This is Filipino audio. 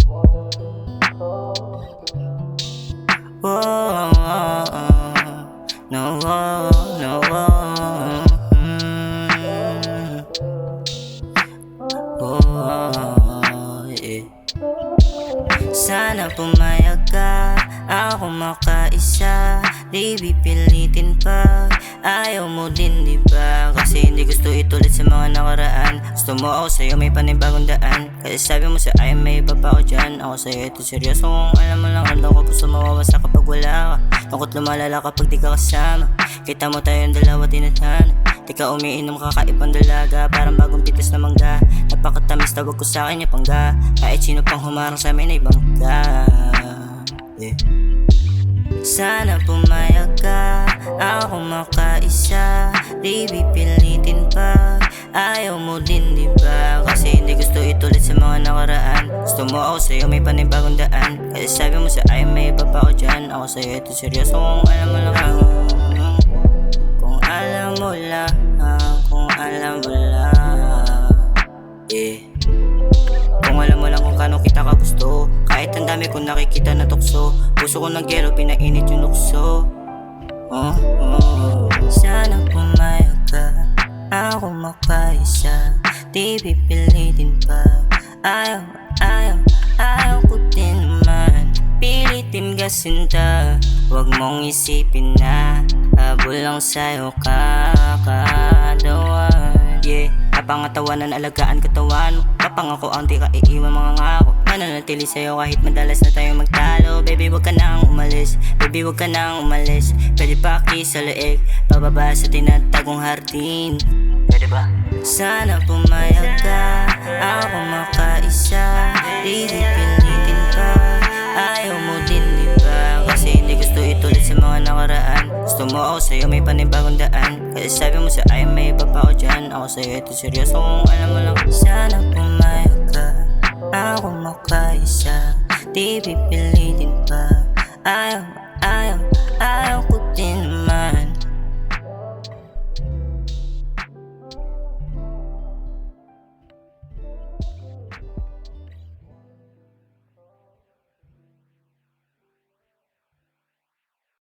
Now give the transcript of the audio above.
Oh, no, no, yeah. Sana pumayag ka, ako makaisa. Di pipilitin pa, ayaw mo din diba? Kasi hindi gusto itulit sa mga nakaraan. Gusto mo ako sa'yo may panibagong daan. Kasi sabi mo sa ay may iba pa ako dyan. Ako sa'yo ito seryoso kung alam mo lang. Ramdam ko puso mawawasak kapag wala ka. Tungkot lumalala kapag di ka kasama. Kita mo tayong dalawa tinatana. Di ka umiinom kakaibang dalaga. Parang bagong pitas na mangga. Napakatamis tawag ko sa'kin yung pangga. Kahit sino pang humarang sa'min ay bangga, yeah. Sana pumayag ka, ako makaisa. Di pipilitin pa, ayaw mo din diba? Kasi hindi gusto itulit sa mga nakaraan. Gusto mo ako sa'yo may panibagong daan. Kasi sabi mo sa ay may iba pa ako dyan. Ako sa'yo ito seryoso kung alam mo lang. Kung alam mo lang, kung alam mo lang, yeah. Kung alam mo lang kung kano kita ka gusto. Kahit ang dami kong nakikita na tukso. Puso ko nagyelo, pinainit yung lukso. Sana pumayag ka, ako makaisa. Di pipilitin pa, ayaw ko din naman. Pilitin ka sinta, huwag mong isipin na habol lang sa'yo kakadawan, yeah. Napangatawanan, alagaan katawan. Kapangako ang di ka iiwan mga ngako. Mananatili sa'yo kahit madalas na tayong magtalo. Baby wag ka nang umalis, baby wag ka nang umalis. Pwede pa sa leeg, pababa sa tinatagong hardin. Pwede ba? Sana pumayag ka, ako makaisa. Di pilitin pa, ayaw mo din diba? Kasi hindi gusto itulit sa mga nakaraan. Gusto mo ako sa'yo may panibagong daan. Kasi sabi mo sa ay may iba pa ako dyan. Ako sa'yo ito seryoso kung alam mo lang. Sana pumayag ka, ako makaisa. Di pipilitin pa, ayaw ko din